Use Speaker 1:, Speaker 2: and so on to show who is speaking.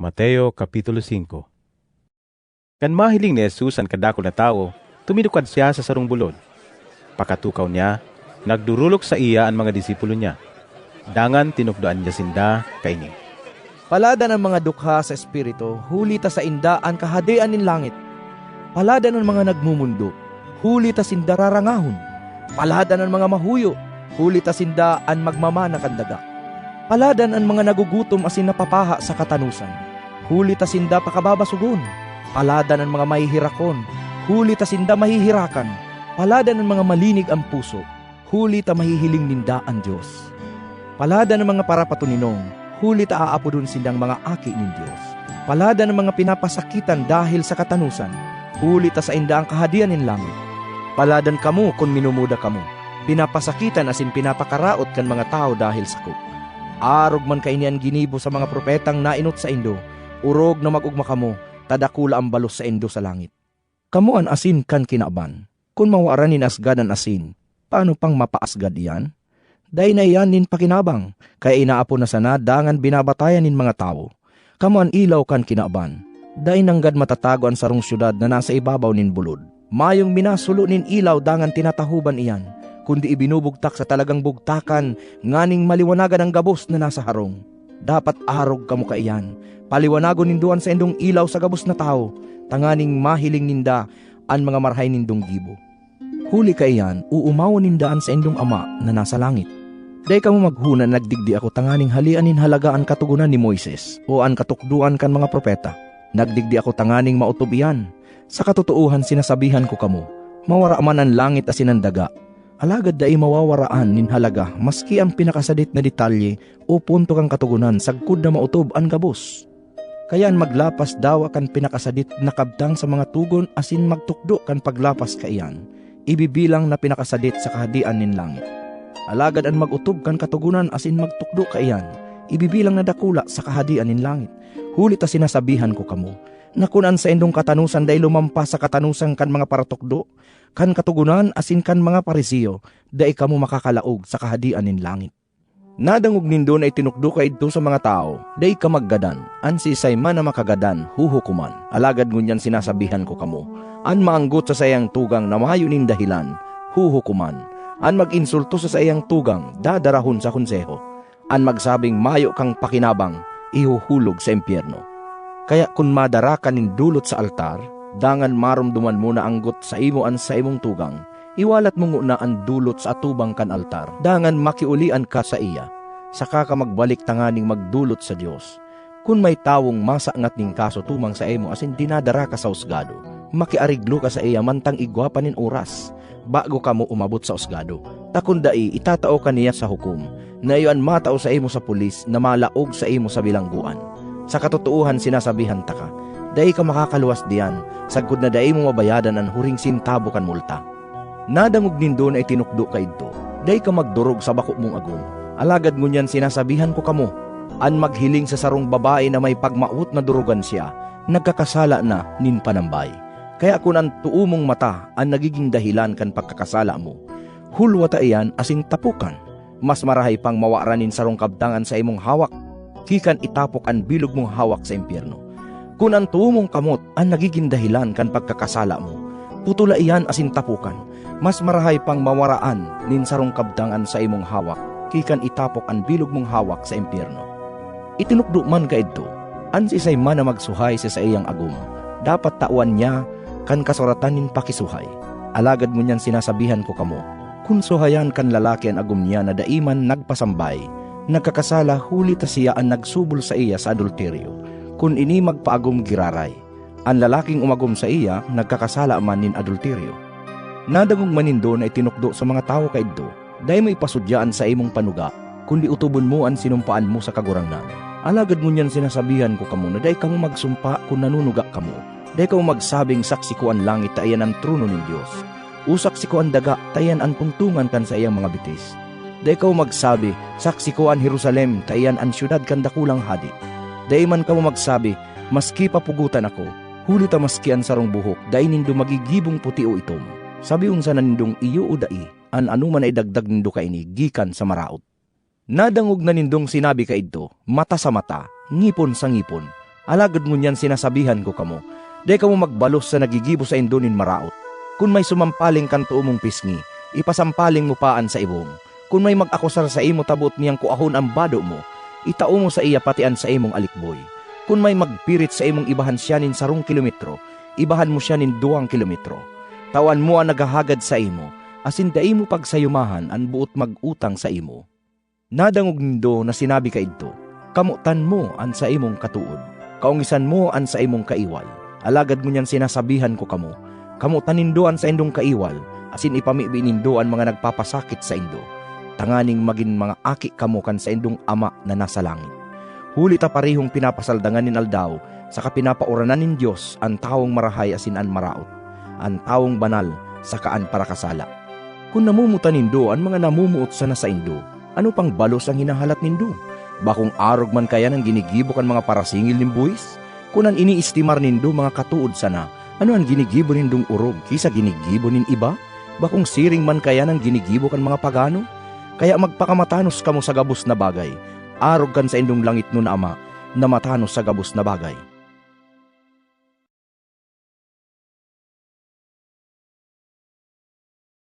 Speaker 1: Mateo Kapitulo 5. Kan mahiling ni Jesus ang kadako na tao, tumidukad siya sa sarong bulod. Pakatukaw niya, nagdurulok sa iya ang mga disipulo niya. Dangan tinukdoan niya sinda kaini.
Speaker 2: Palada ng mga dukha sa espiritu, huli ta sa inda ang kahadian nin langit. Palada ng mga nagmumundo, huli ta sinda rarangahon. Palada ng mga mahuyo, huli ta sinda ang magmamana kandaga. Palada ng mga nagugutom asin napapaha sa katanusan, huli ta sinda pakababasugon. Palada ng mga mahihirakon, huli ta sinda mahihirakan. Palada ng mga malinig ang puso, huli ta mahihiling ninda ang Diyos. Palada ng mga parapatuninong, huli ta aapodon silang mga aki nin Diyos. Palada ng mga pinapasakitan dahil sa katanusan, huli ta sa inda ang kahadian nin langit. Paladan kamo kung minumuda kamo, pinapasakitan asin pinapakaraot kan mga tao dahil sakop. Arog man kainian ginibo sa mga propetang nainot sa indo, urog na magugma kamo, tadakula ang balos sa indo sa langit. Kamo an asin kan kinaban, kung mawaranin asgad ang asin, paano pang mapaasgad iyan? Day na iyan nin pakinabang, kaya inaapo na sana dangan binabatayan nin mga tao. Kamo an ilaw kan kinaban, day nanggad matatago ang sarong syudad na nasa ibabaw nin bulod. Mayong minasulo nin ilaw dangan tinatahuban iyan, kundi ibinubugtak sa talagang bugtakan, nganing maliwanagan ang gabos na nasa harong. Dapat arog kamo kaiyan, paliwanagon ninduan sa indong ilaw sa gabos na tao, tanganing mahiling ninda ang mga marhay nindong gibo. Huli kaiyan, uumawon nindaan sa indong ama na nasa langit. Day kamo maghunan nagdigdi ako tanganing halian nin halaga ang katugunan ni Moises o ang katukduan kan mga propeta. Nagdigdi ako tanganing mautob iyan. Sa katutuuhan sinasabihan ko kamo, mawara man ang langit asin ang daga. Alagad dai mawawaraan nin halaga maski ang pinakasadit na detalye o punto kang katugunan sagkud na mautob ang gabos. Kayan maglapas dawa kan pinakasadit na kabtang sa mga tugon asin magtukdo kan paglapas kaiyan, ibibilang na pinakasadit sa kahadian nin langit. Alagad ang magutob kan katugunan asin magtukdo kaiyan, ibibilang na dakula sa kahadian nin langit. Huli ta sinasabihan ko kamo, na kunan sa indong katanusan day lumampas sa katanusan kan mga paratukdo, kan katugunan asin kan mga parisiyo, day kamo makakalaog sa kahadian nin langit. Nadangog nindo na itinukdo ka idto sa mga tao, day ka maggadan, an sisay man na makagadan, huhukuman. Alagad ngunyan sinasabihan ko kamo, an maanggot sa sayang tugang na mayo nin dahilan, huhukuman. An mag-insulto sa sayang tugang, dadarahon sa konseho. An magsabing mayo kang pakinabang, ihuhulog sa impyerno. Kaya kung madara ka nin dulot sa altar, dangan marumduman mo na anggot sa imo an sa imong tugang, iwalat mo na ang dulot sa atubang kan altar, dangan makiulian ka sa iya, saka ka magbalik tanganing magdulot sa Dios. Kung may tawong masangat ning kaso tumang sa imo asin dinadara ka sa usgado, makiariglo ka sa iya mantang igwapa nin oras, bago ka mo umabot sa usgado. Takundai itatao ka niya sa hukom, na iyon matao sa imo sa pulis na malaog sa imo sa bilangguan. Sa katotohan sinasabihan ta ka, dai ka makakaluwas diyan, sagkod na dai mo mabayadan ang huring sintabo kan multa. Nadangog nindo na itinukdo ka idto, dai ka magdurog sa bako mong agom. Alagad ngunyan sinasabihan ko kamo, an maghiling sa sarong babae na may pagmaut na durugan siya, nagkakasala na nin panambay. Kaya kung ang tuo mong mata ang nagiging dahilan kan pagkakasala mo, hulwata iyan asin tapukan. Mas marahay pang mawaranin sarong kabtangan sa imong hawak, kikan itapok ang bilog mong hawak sa impyerno. Kung ang tuo mong kamot ang nagiging dahilan kan pagkakasala mo, putula iyan asin tapukan. Mas marahay pang mawaraan nin sarong kabtangan sa imong hawak, kikan itapok ang bilog mong hawak sa impyerno. Itinukdo man ka idto, an sisay man na magsuhay sa iyang agum, dapat tawan niya kan kasuratan nin pakisuhay. Alagad mo niyan sinasabihan ko kamo, kung suhayan kan lalaki ang agum niya na daiman nagpasambay, nagkakasala huli ta siya ang nagsubol sa iya sa adulteryo, kung ini magpaagum giraray. Ang lalaking umagum sa iya, nagkakasala man nin adulteryo. Nadagong manindo na itinukdo sa mga tao kaidto, dahil mo ipasudyaan sa imong panuga, kundi utubon mo ang sinumpaan mo sa kagurangnan. Alagad ngunyan sinasabihan ko kamo na dahil kamo magsumpa kung nanunuga kamo, dahil kamo magsabing saksi ko ang langit tayan ang trono ng Diyos. Usaksi ko ang daga tayan ang tungtungan kan sa iyang mga bitis. Dahil kamo magsabi, saksi ko ang Jerusalem tayan ang syudad kan dakulang hadi. Dahil man kamo magsabi, maski papugutan ako, huli ta maski ang sarong buhok, dahil nindo magigibong puti o itom. Sabi sa nanindong iyo o dai, an anuman ay dagdag nindo kaini, gikan sa maraot. Nadangog na nindong sinabi ka idto, mata sa mata, ngipon sa ngipon, Alagad ngunyan sinasabihan ko kamo, day kamo magbalos sa nagigibo sa indo nin maraot. Kung may sumampaling kanto mong pisngi, ipasampaling mo paan sa ibong. Kung may mag-akusar sa imo tabot niyang kuahon ang bado mo, itao mo sa iya patian sa imong alikboy. Kung may magpirit sa imong ibahan siya nin 1 kilometro, ibahan mo siya nin 2 kilometro. Tawan mo ang nagahagad sa imo, asin dai mo pagsayumahan ang buot mag-utang sa imo. Nadangog nindo na sinabi ka idto, kamutan mo an sa imong katuod. Kaungisan mo an sa imong kaiwal. Alagad ngunyan sinasabihan ko kamo, kamutan nindoan sa indong kaiwal, asin ipamibi nindoan mga nagpapasakit sa indo. Tanganing maging mga aki kamo kan sa indong ama na nasa langit. Huli ta parehong pinapasaldangan nin aldaw, saka pinapauranan nin Diyos ang taong marahay asin an maraot, ang taong banal sakaan para kasala. Kung namumutan nindo ang mga namumuot sana sa indo, ano pang balos ang hinahalat nindo? Bakong arog man kaya ng ginigibo kan mga parasingil nin buwis? Kunan iniistimar nindo mga katuod sana, ano ang ginigibo nindong urog kisa ginigibo nin iba? Bakong siring man kaya ng ginigibo kan mga pagano? Kaya magpakamatanos kamo sa gabos na bagay, arog kan sa indong langit nun ama, na matanos sa gabos na bagay.